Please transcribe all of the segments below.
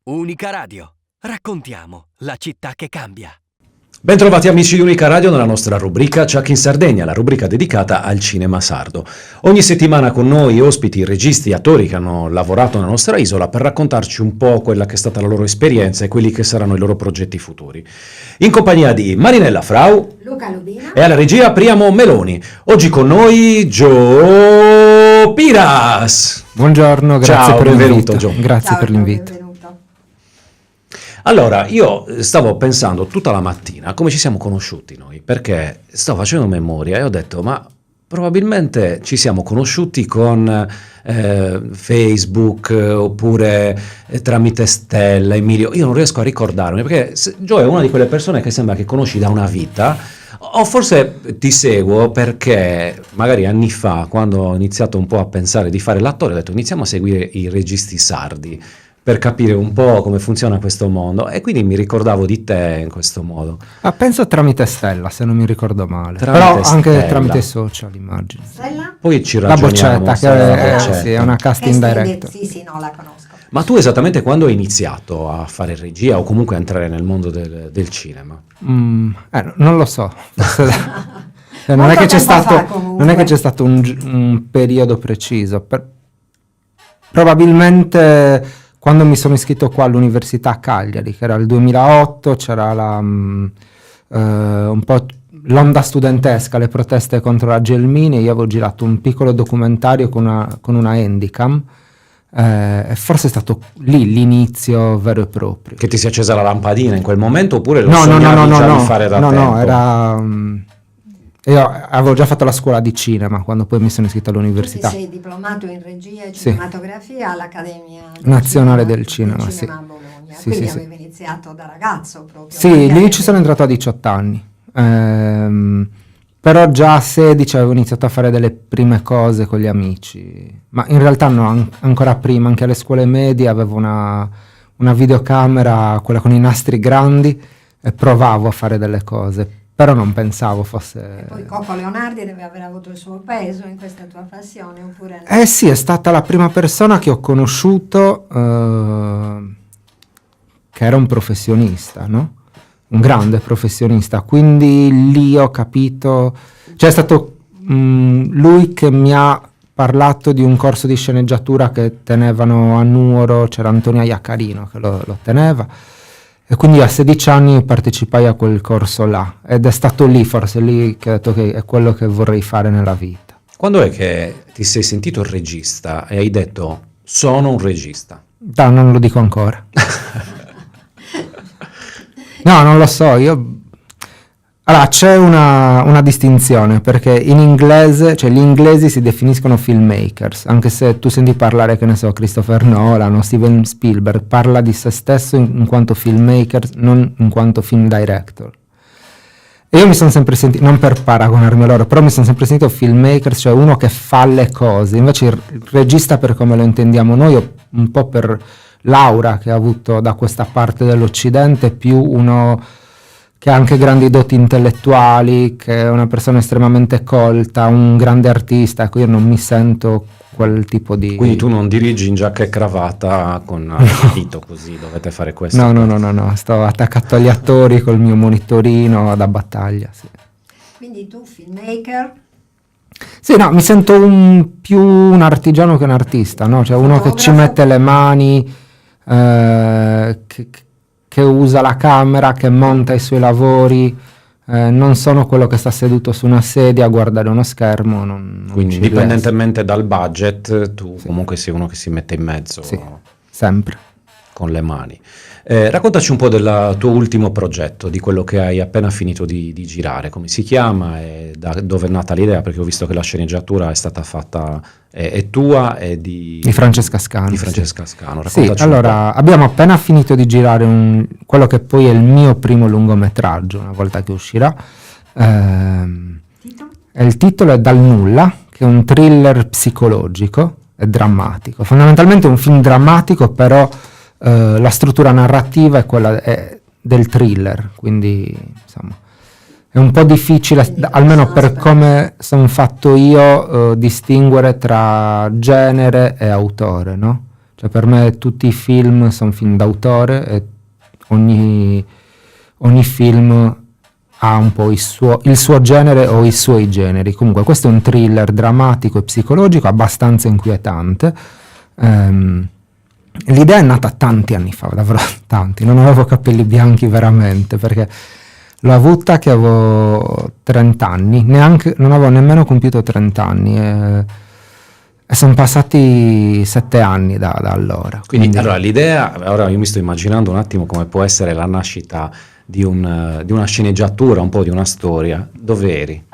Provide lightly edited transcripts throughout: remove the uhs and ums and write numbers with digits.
Unica Radio. Raccontiamo la città che cambia. Bentrovati amici di Unica Radio nella nostra rubrica Chuck in Sardegna, la rubrica dedicata al cinema sardo. Ogni settimana con noi ospiti, registi, attori che hanno lavorato nella nostra isola per raccontarci un po' quella che è stata la loro esperienza e quelli che saranno i loro progetti futuri. In compagnia di Marinella Frau, Luca Lubina e alla regia Priamo Meloni. Oggi con noi Gio Piras. Buongiorno, grazie Ciao, per benvenuto, l'invito. Gio. Grazie Ciao, per l'invito. benvenuto. Allora, io stavo pensando tutta la mattina come ci siamo conosciuti noi, perché stavo facendo memoria e ho detto, ma probabilmente ci siamo conosciuti con Facebook oppure tramite Stella, Emilio. Io non riesco a ricordarmi, perché Gio è una di quelle persone che sembra che conosci da una vita, o forse ti seguo perché magari anni fa, quando ho iniziato un po' a pensare di fare l'attore, ho detto iniziamo a seguire i registi sardi, per capire un po' come funziona questo mondo, e quindi mi ricordavo di te in questo modo. Penso tramite Stella, se non mi ricordo male. Tramite Però anche Stella. tramite social, immagino. Stella? Poi ci La ragioniamo. boccetta, Stella, che la è, boccetta. sì, è una casting director. Sì, no, la conosco. Ma tu esattamente quando hai iniziato a fare regia o comunque a entrare nel mondo del cinema? Non lo so. Non Molto è che c'è tempo fa, stato, comunque. non è che c'è stato un periodo preciso. Probabilmente quando mi sono iscritto qua all'Università a Cagliari, che era il 2008, c'era un po' l'onda studentesca, le proteste contro la Gelmini, e io avevo girato un piccolo documentario con una Handycam, e forse è stato lì l'inizio vero e proprio. Che ti si è accesa la lampadina in quel momento oppure lo No, sognavi già di fare da tempo? No, era... io avevo già fatto la scuola di cinema quando poi mi sono iscritto Tu ti all'università. sei diplomato in regia e Sì. cinematografia all'Accademia Nazionale del Cinema, sì. a Bologna. Sì, Quindi sì, avevi iniziato da ragazzo proprio. Sì, Perché lì ci sono entrato a 18 anni. Però già a 16 avevo iniziato a fare delle prime cose con gli amici. Ma in realtà no, ancora prima, anche alle scuole medie avevo una videocamera, quella con i nastri grandi, e provavo a fare delle cose. Però non pensavo fosse... Poi Coco Leonardi deve aver avuto il suo peso in questa tua passione, oppure no? Eh sì, è stata la prima persona che ho conosciuto che era un professionista, no? Un grande professionista, quindi lì ho capito, cioè è stato lui che mi ha parlato di un corso di sceneggiatura che tenevano a Nuoro, c'era Antonia Iaccarino che lo teneva, e quindi a 16 anni partecipai a quel corso là, ed è stato lì, forse lì, che ho detto che è quello che vorrei fare nella vita. Quando è che ti sei sentito il regista e hai detto sono un regista? No, non lo dico ancora. No, non lo so, allora c'è una distinzione, perché in inglese, cioè gli inglesi si definiscono filmmakers, anche se tu senti parlare, che ne so, Christopher Nolan o Steven Spielberg, parla di se stesso in quanto filmmaker, non in quanto film director. E io mi sono sempre sentito, non per paragonarmi a loro, però mi sono sempre sentito filmmaker, cioè uno che fa le cose. Invece il regista, per come lo intendiamo noi, un po' per l'aura che ha avuto da questa parte dell'Occidente, più uno che ha anche grandi doti intellettuali, che è una persona estremamente colta, un grande artista. Ecco, io non mi sento quel tipo di... Quindi tu non dirigi in giacca e cravatta con il dito così, dovete fare questo? No, sto attaccato agli attori col mio monitorino da battaglia, sì. Quindi tu filmmaker, Sì, no, mi sento più un artigiano che un artista, no? Cioè uno che ci Fotografo. mette le mani, che usa la camera, che monta i suoi lavori. Non sono quello che sta seduto su una sedia a guardare uno schermo. Non Quindi ci indipendentemente dal budget, tu comunque sei uno che si mette in mezzo Sì, sempre. con le mani. Raccontaci un po' del tuo ultimo progetto, di quello che hai appena finito di girare, come si chiama e da dove è nata l'idea, perché ho visto che la sceneggiatura è stata fatta, è tua e di Francesca Scano. Di Francesca Scano. Sì, Raccontaci un allora abbiamo appena finito di girare quello che poi è il mio primo lungometraggio, una volta che uscirà. titolo? Il titolo è Dal nulla, che è un thriller psicologico e drammatico. Fondamentalmente è un film drammatico, però la struttura narrativa è quella del thriller, quindi insomma è un po' difficile, Quindi almeno per suspense. come sono fatto io, distinguere tra genere e autore, no? Cioè per me tutti i film sono film d'autore e ogni film ha un po' il suo genere o i suoi generi. Comunque questo è un thriller drammatico e psicologico abbastanza inquietante. L'idea è nata tanti anni fa, davvero tanti, non avevo capelli bianchi veramente, perché l'ho avuta che avevo 30 anni, non avevo nemmeno compiuto 30 anni e sono passati 7 anni da allora. Quindi allora l'idea, ora io mi sto immaginando un attimo come può essere la nascita di una sceneggiatura, un po' di una storia. Dove eri?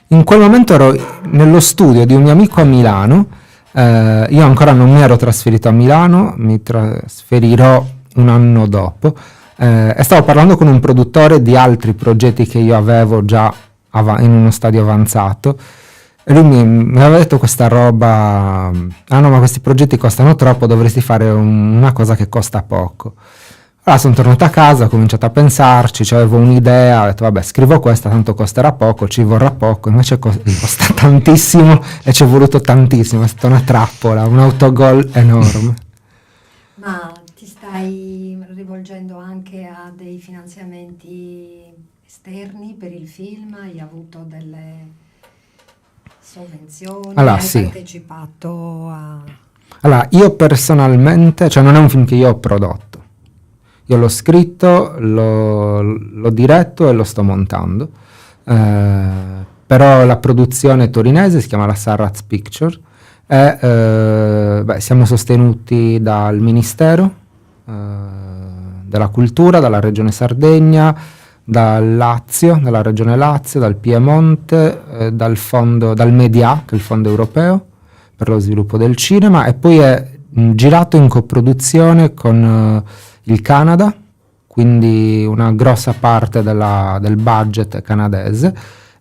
In quel momento ero nello studio di un mio amico a Milano, io ancora non mi ero trasferito a Milano, mi trasferirò un anno dopo, e stavo parlando con un produttore di altri progetti che io avevo già in uno stadio avanzato, e lui mi aveva detto questa roba: ah no, ma questi progetti costano troppo, dovresti fare una cosa che costa poco. Allora sono tornato a casa, ho cominciato a pensarci, avevo un'idea, ho detto vabbè, scrivo questa, tanto costerà poco, ci vorrà poco, invece costa tantissimo e ci è voluto tantissimo, è stata una trappola, un autogol enorme. Ma ti stai rivolgendo anche a dei finanziamenti esterni per il film? Hai avuto delle sovvenzioni? Allora, hai sì. partecipato a... Allora, io personalmente, cioè non è un film che io ho prodotto, io l'ho scritto, l'ho diretto e lo sto montando, però la produzione torinese si chiama la Sarraz Picture e siamo sostenuti dal Ministero della Cultura, dalla Regione Sardegna, dal Lazio, dalla Regione Lazio, dal Piemonte, dal MEDIA, che è il fondo europeo per lo sviluppo del cinema, e poi è girato in coproduzione con il Canada, quindi una grossa parte del budget è canadese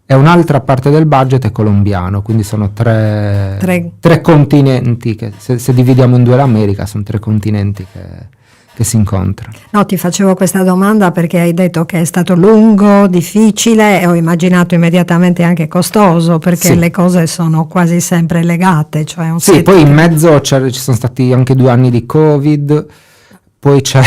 e un'altra parte del budget è colombiano, quindi sono tre continenti che se dividiamo in due l'America sono 3 continenti che si incontrano. No, ti facevo questa domanda perché hai detto che è stato lungo, difficile e ho immaginato immediatamente anche costoso, perché Sì. le cose sono quasi sempre legate, cioè un Sì, set poi in che- mezzo ci sono stati anche 2 anni di Covid, poi c'è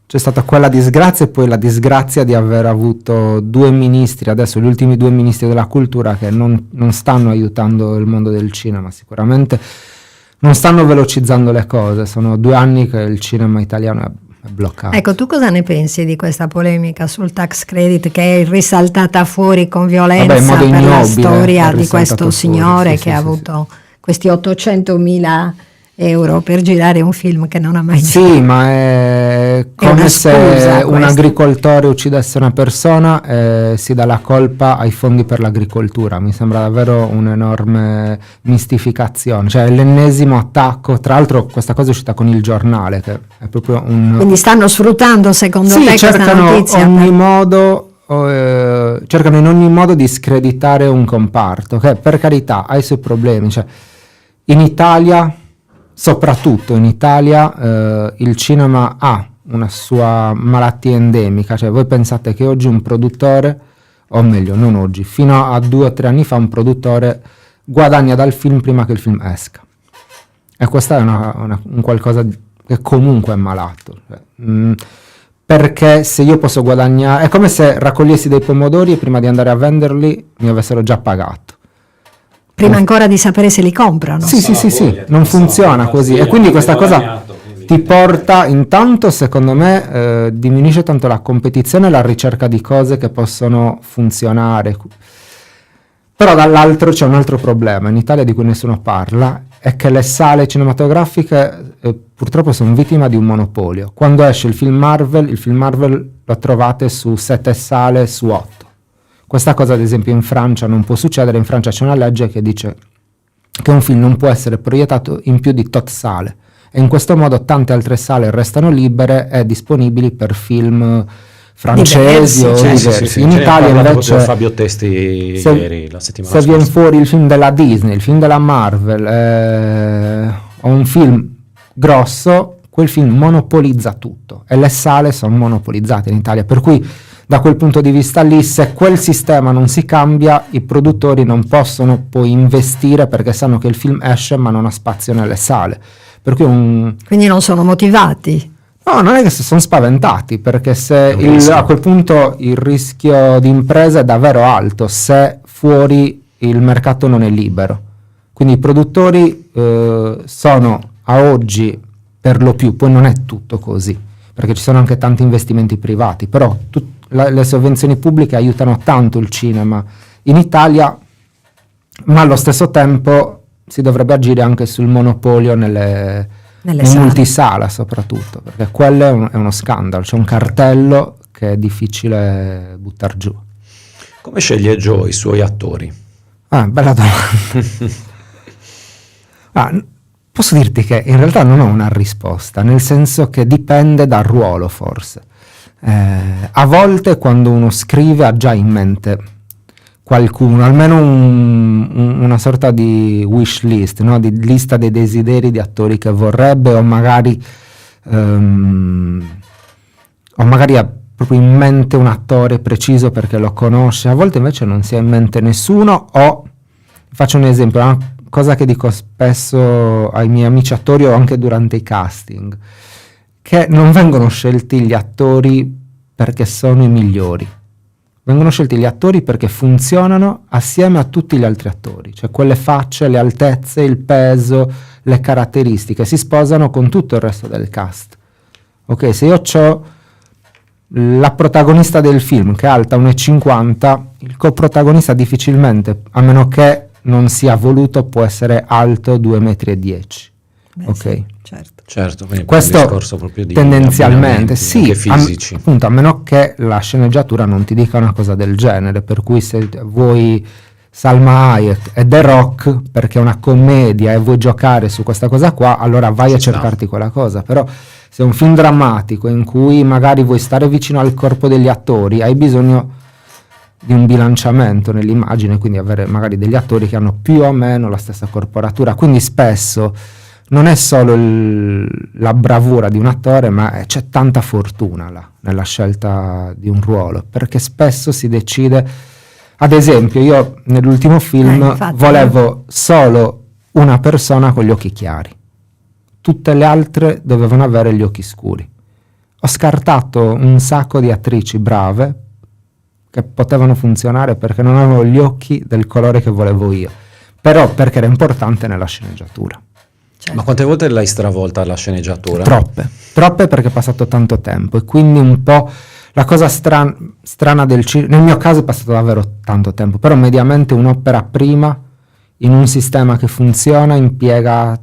stata quella disgrazia e poi la disgrazia di aver avuto 2 ministri, adesso gli ultimi 2 ministri della cultura, che non stanno aiutando il mondo del cinema, sicuramente non stanno velocizzando le cose, sono 2 anni che il cinema italiano è bloccato. Ecco, tu cosa ne pensi di questa polemica sul tax credit che è risaltata fuori con violenza Vabbè, in modo per la ignobile, storia è di questo risaltato fuori, signore sì, che sì, ha sì, avuto questi 800.000 euro per girare un film che non ha mai girato? Sì, ma è come una se scusa un questa. agricoltore uccidesse una persona e si dà la colpa ai fondi per l'agricoltura. Mi sembra davvero un'enorme mistificazione, cioè è l'ennesimo attacco. Tra l'altro questa cosa è uscita con Il Giornale, che è proprio Quindi stanno sfruttando secondo te sì, questa cercano notizia? cercano in ogni modo di screditare un comparto che per carità ha i suoi problemi, cioè in Italia, soprattutto in Italia, il cinema ha una sua malattia endemica, cioè voi pensate che oggi un produttore, o meglio non oggi, fino a 2 o 3 anni fa un produttore guadagna dal film prima che il film esca, e questa è un qualcosa che comunque è malato, cioè, perché se io posso guadagnare, è come se raccogliessi dei pomodori e prima di andare a venderli mi avessero già pagato. Prima ancora di sapere se li comprano. Sì, non funziona così, e quindi questa cosa ti porta, intanto secondo me diminuisce tanto la competizione e la ricerca di cose che possono funzionare, però dall'altro c'è un altro problema in Italia di cui nessuno parla, è che le sale cinematografiche purtroppo sono vittime di un monopolio. Quando esce il film Marvel lo trovate su 7 sale su 8. Questa cosa ad esempio in Francia non può succedere. In Francia c'è una legge che dice che un film non può essere proiettato in più di tot sale, e in questo modo tante altre sale restano libere e disponibili per film francesi o diversi. Sì, in ce ne ha Italia parlato invece proprio Fabio Testi ieri, la settimana se viene scorsa. fuori il film della Disney, il film della Marvel o un film grosso, quel film monopolizza tutto e le sale sono monopolizzate in Italia, per cui da quel punto di vista lì, se quel sistema non si cambia, i produttori non possono poi investire perché sanno che il film esce ma non ha spazio nelle sale. Per cui Quindi non sono motivati. no, non è che sono spaventati, perché se a quel punto il rischio di impresa è davvero alto, se fuori il mercato non è libero. Quindi i produttori sono a oggi per lo più, poi non è tutto così, perché ci sono anche tanti investimenti privati, però le sovvenzioni pubbliche aiutano tanto il cinema in Italia, ma allo stesso tempo si dovrebbe agire anche sul monopolio Nelle in sale. multisala soprattutto, perché quello è uno scandalo, c'è un cartello che è difficile buttar giù. Come sceglie Joe i suoi attori? Bella domanda. Posso dirti che in realtà non ho una risposta, nel senso che dipende dal ruolo forse. A volte quando uno scrive ha già in mente qualcuno, almeno una sorta di wish list, no? Di lista dei desideri di attori che vorrebbe, o magari ha proprio in mente un attore preciso perché lo conosce. A volte invece non si ha in mente nessuno, o faccio un esempio, una cosa che dico spesso ai miei amici attori o anche durante i casting, che non vengono scelti gli attori perché sono i migliori, vengono scelti gli attori perché funzionano assieme a tutti gli altri attori, cioè quelle facce, le altezze, il peso, le caratteristiche si sposano con tutto il resto del cast. Ok, se io ho la protagonista del film che è alta 1,50 m, il coprotagonista difficilmente, a meno che non sia voluto, può essere alto 2,10 m. Ok, Sì, certo. Certo, quindi questo un discorso proprio di tendenzialmente abbinamenti, sì, anche fisici. appunto, a meno che la sceneggiatura non ti dica una cosa del genere, per cui se vuoi Salma Hayek e The Rock perché è una commedia e vuoi giocare su questa cosa qua, allora vai a cercarti quella cosa. Però se è un film drammatico in cui magari vuoi stare vicino al corpo degli attori, hai bisogno di un bilanciamento nell'immagine, quindi avere magari degli attori che hanno più o meno la stessa corporatura. Quindi spesso non è solo la bravura di un attore, ma c'è tanta fortuna là nella scelta di un ruolo, perché spesso si decide. Ad esempio, io nell'ultimo film infatti, volevo solo una persona con gli occhi chiari, tutte le altre dovevano avere gli occhi scuri. Ho scartato un sacco di attrici brave che potevano funzionare perché non avevano gli occhi del colore che volevo io, però perché era importante nella sceneggiatura. Certo. Ma quante volte l'hai stravolta la sceneggiatura? Troppe perché è passato tanto tempo, e quindi un po' la cosa strana del cinema, nel mio caso è passato davvero tanto tempo, però mediamente un'opera prima in un sistema che funziona impiega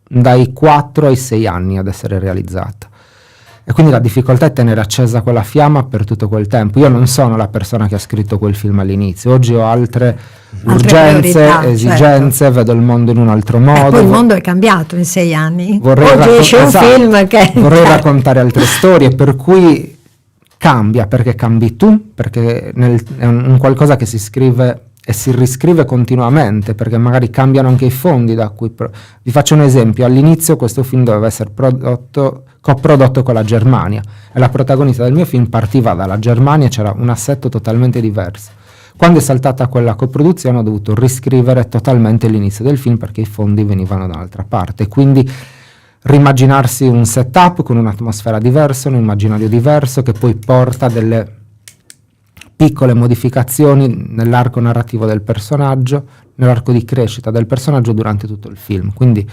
dai 4 ai 6 anni ad essere realizzata, e quindi la difficoltà è tenere accesa quella fiamma per tutto quel tempo. Io non sono la persona che ha scritto quel film all'inizio, oggi ho altre urgenze, priorità, esigenze, certo. Vedo il mondo in un altro modo. Poi il mondo è cambiato in 6 anni. Vorrei Oggi esce un film che... vorrei raccontare altre storie, per cui cambia, perché cambi tu, perché è un qualcosa che si scrive e si riscrive continuamente, perché magari cambiano anche i fondi da cui... Vi faccio un esempio: all'inizio questo film doveva essere coprodotto con la Germania, e la protagonista del mio film partiva dalla Germania e c'era un assetto totalmente diverso. Quando è saltata quella coproduzione ho dovuto riscrivere totalmente l'inizio del film perché i fondi venivano da un'altra parte, quindi rimmaginarsi un setup con un'atmosfera diversa, un immaginario diverso, che poi porta delle piccole modificazioni nell'arco narrativo del personaggio, nell'arco di crescita del personaggio durante tutto il film. Quindi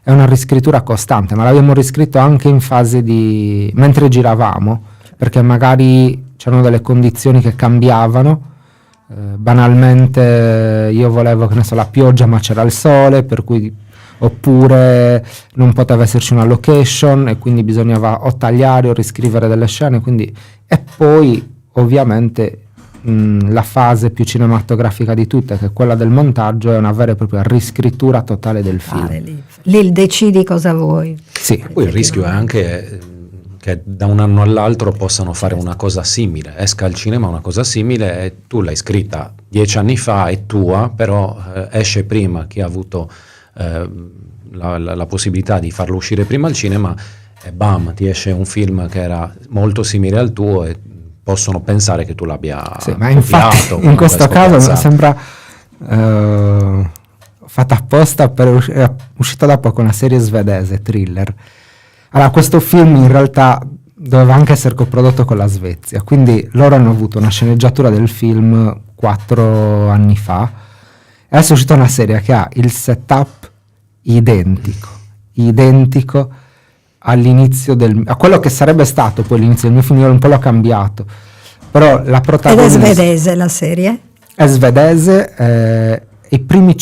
è una riscrittura costante, ma l'abbiamo riscritto anche in fase di... mentre giravamo, perché magari c'erano delle condizioni che cambiavano. Banalmente io volevo, che ne so, la pioggia ma c'era il sole, per cui, oppure non poteva esserci una location e quindi bisognava o tagliare o riscrivere delle scene, quindi... E poi ovviamente la fase più cinematografica di tutte, che è quella del montaggio, è una vera e propria riscrittura totale del film. Lì decidi cosa vuoi. Sì. Poi il rischio è anche che da un anno all'altro possano fare una cosa simile, esca al cinema una cosa simile e tu l'hai scritta 10 anni fa, è tua, però esce prima chi ha avuto la possibilità di farlo uscire prima al cinema, e bam, ti esce un film che era molto simile al tuo e possono pensare che tu l'abbia sì, ma infatti copiato, in questo caso scopiazzato. sembra fatta apposta è uscita da poco una serie svedese, Thriller. Allora, questo film in realtà doveva anche essere coprodotto con la Svezia, quindi loro hanno avuto una sceneggiatura del film 4 anni fa, e adesso è uscita una serie che ha il setup identico all'inizio a quello che sarebbe stato poi l'inizio del mio film. Io un po' l'ho cambiato, però la Ed è protagonista svedese la serie? è svedese, i primi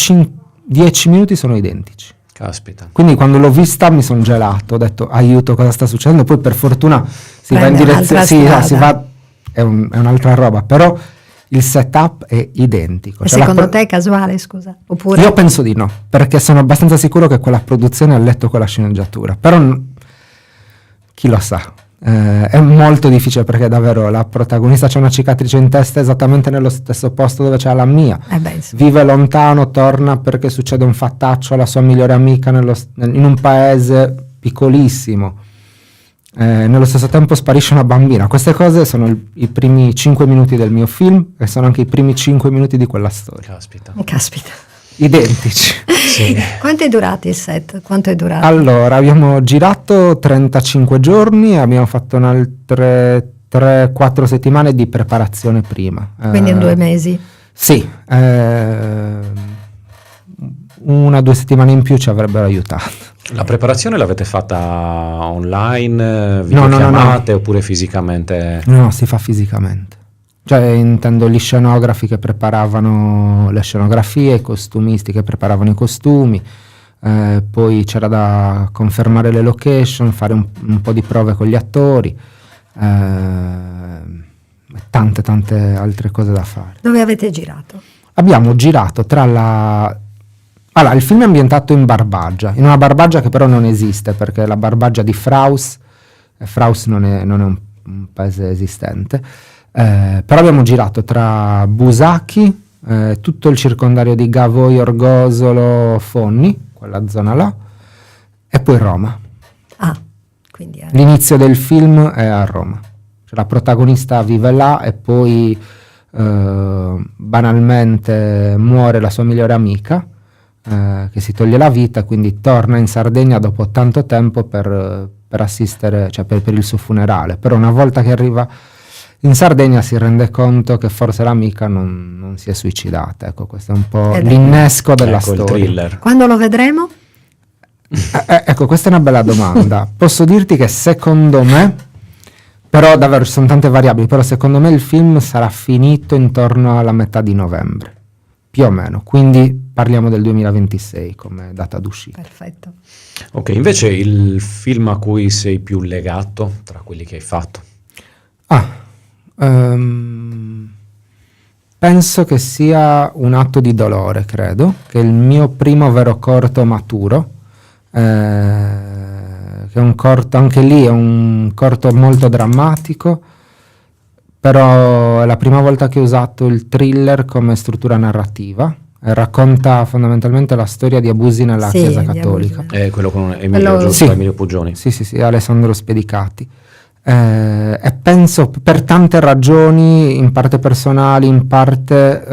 10 minuti sono identici. Caspita. Quindi quando l'ho vista mi sono gelato, ho detto aiuto, cosa sta succedendo? Poi per fortuna si va in Prende direzione, un'altra si strada. va, è un'altra roba, però il setup è identico. E Cioè, secondo te è casuale, scusa? Oppure io penso di no, perché sono abbastanza sicuro che quella produzione ha letto quella sceneggiatura, però chi lo sa. È molto difficile, perché davvero la protagonista c'ha una cicatrice in testa esattamente nello stesso posto dove c'è la mia. insomma. Vive lontano, torna perché succede un fattaccio alla sua migliore amica in un paese piccolissimo. Nello stesso tempo sparisce una bambina. Queste cose sono i primi 5 minuti del mio film, e sono anche i primi 5 minuti di quella storia. Caspita. Identici. Sì. Quanto è durato il set? Quanto è durato? Allora, abbiamo girato 35 giorni, abbiamo fatto altre 3-4 settimane di preparazione prima. Quindi in 2 mesi? Sì, 1-2 settimane in più ci avrebbero aiutato. La preparazione l'avete fatta online, No. videochiamate oppure fisicamente? No, si fa fisicamente. Cioè, intendo gli scenografi che preparavano le scenografie, i costumisti che preparavano i costumi, poi c'era da confermare le location, fare un po' di prove con gli attori, tante altre cose da fare. Dove avete girato? Abbiamo girato Allora, il film è ambientato in Barbagia, in una Barbagia che però non esiste, perché è la Barbagia di Fraus, e Fraus non è un paese esistente. Però abbiamo girato tra Busacchi, tutto il circondario di Gavoi, Orgosolo, Fonni, quella zona là, e poi Roma. Quindi L'inizio del film è a Roma, cioè la protagonista vive là e poi banalmente muore la sua migliore amica, che si toglie la vita, quindi torna in Sardegna dopo tanto tempo per assistere, cioè per il suo funerale. Però una volta che arriva in Sardegna si rende conto che forse l'amica non si è suicidata. Ecco, questo è un po' l'innesco della Ecco, il storia. thriller. quando lo vedremo? Ecco, questa è una bella domanda. Posso dirti che secondo me, però davvero ci sono tante variabili, però secondo me il film sarà finito intorno alla metà di novembre, più o meno, quindi parliamo del 2026 come data d'uscita. Perfetto. Ok, invece il film a cui sei più legato tra quelli che hai fatto? Penso che sia Un atto di dolore, credo, che è il mio primo vero corto maturo, che è un corto, anche lì è un corto molto drammatico, però è la prima volta che ho usato il thriller come struttura narrativa. Racconta fondamentalmente la storia di abusi nella Sì, Chiesa di Cattolica. abusi. È quello con Quello- Emilio Pugioni. Sì, Alessandro Spedicati. E penso per tante ragioni, in parte personali, in parte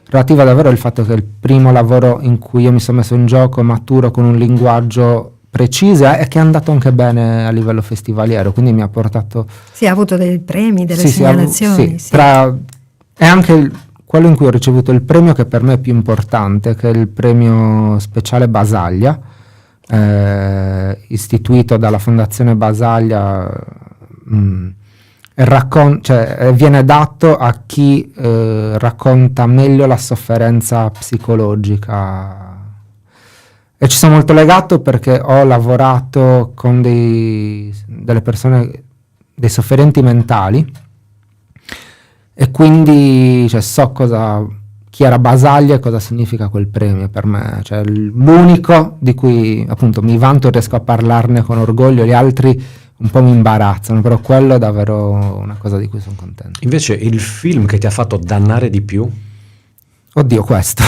relativa davvero al fatto che è il primo lavoro in cui io mi sono messo in gioco maturo con un linguaggio preciso e che è andato anche bene a livello festivaliero, quindi mi ha portato... Sì, ha avuto dei premi, delle Sì, segnalazioni. sì. È anche quello in cui ho ricevuto il premio che per me è più importante, che è il premio speciale Basaglia, istituito dalla Fondazione Basaglia, viene dato a chi racconta meglio la sofferenza psicologica. E ci sono molto legato perché ho lavorato con delle persone, dei sofferenti mentali, e quindi so chi era Basaglia e cosa significa quel premio per me. Cioè, l'unico di cui appunto mi vanto e riesco a parlarne con orgoglio, gli altri un po' mi imbarazzano, però quello è davvero una cosa di cui sono contento. Invece il film che ti ha fatto dannare di più? Oddio, questo.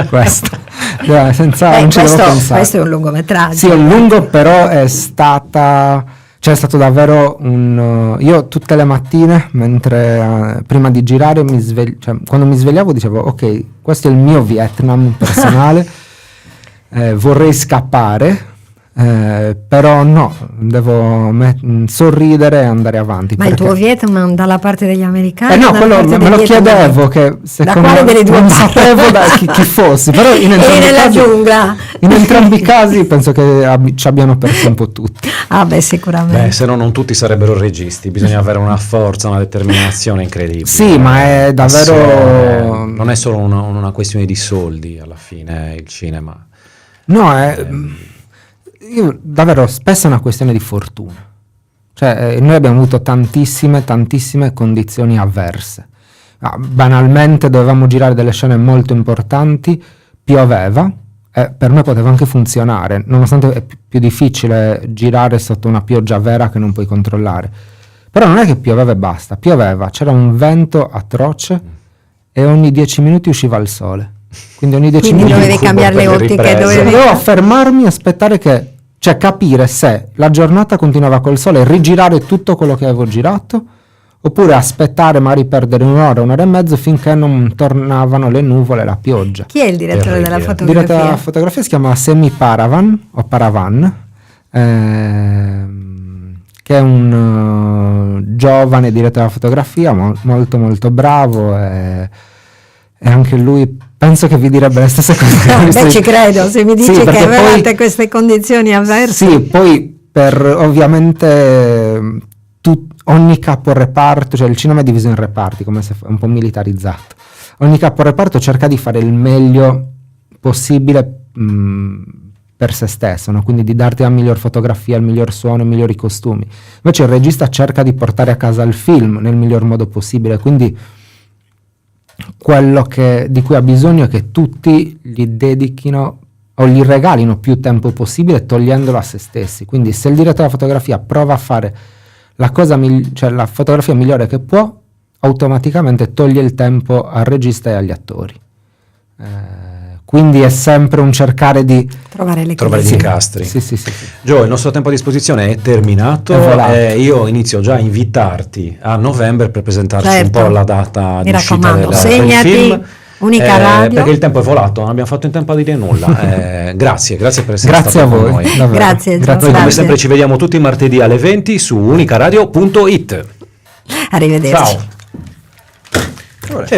Questo. Non ci devo pensare. Questo è un lungometraggio. Sì, è lungo, però è stata C'è stato davvero io tutte le mattine, mentre prima di girare, quando mi svegliavo dicevo, ok, questo è il mio Vietnam personale, vorrei scappare, però no, devo sorridere e andare avanti. Ma il tuo Vietnam dalla parte degli americani? No, quello me lo chiedevo, che secondo quale delle due non parti? sapevo da chi fossi, però in entrambi nella casi, giungla. in entrambi i casi penso che ci abbiano perso un po' tutti. Ah beh, sicuramente. Beh, se no non tutti sarebbero registi, bisogna avere una forza, una determinazione incredibile. Sì, ma è davvero... non è solo una questione di soldi alla fine, il cinema. No, io davvero spesso è una questione di fortuna. Cioè, noi abbiamo avuto tantissime condizioni avverse. Banalmente dovevamo girare delle scene molto importanti, pioveva, e per me poteva anche funzionare, nonostante è più difficile girare sotto una pioggia vera che non puoi controllare. Però non è che pioveva e basta, pioveva, c'era un vento atroce e ogni 10 minuti usciva il sole. Quindi ogni 10 Quindi minuti dovevi cambiare le ottiche, dovevo fermarmi e aspettare cioè capire se la giornata continuava col sole e rigirare tutto quello che avevo girato, oppure aspettare, magari perdere un'ora e mezzo finché non tornavano le nuvole e la pioggia. Chi è il direttore della Il fotografia? direttore della fotografia si chiama Semi Paravan, o Paravan, che è un giovane direttore della fotografia, molto molto bravo, e anche lui penso che vi direbbe le stesse cose. Beh, ci credo, se mi dici Sì, che perché avevate queste condizioni avverse. Sì, poi per ovviamente ogni caporeparto, cioè il cinema è diviso in reparti, come se è un po' militarizzato. Ogni caporeparto cerca di fare il meglio possibile per se stesso, no? Quindi di darti la miglior fotografia, il miglior suono, i migliori costumi. Invece il regista cerca di portare a casa il film nel miglior modo possibile, quindi quello di cui ha bisogno è che tutti gli dedichino o gli regalino più tempo possibile togliendolo a se stessi. Quindi se il direttore della fotografia prova a fare cioè la fotografia migliore che può, automaticamente toglie il tempo al regista e agli attori. Quindi è sempre un cercare di trovare le gli incastri. Sì. Joe, il nostro tempo a disposizione è terminato. Io inizio già a invitarti a novembre per presentarci un po' la data di uscita del film. Unica Radio. Perché il tempo è volato, non abbiamo fatto in tempo a dire nulla. Grazie per essere grazie stato a voi. con noi. Grazie. Noi come sempre ci vediamo tutti i martedì alle 20 su unicaradio.it. Arrivederci. Ciao.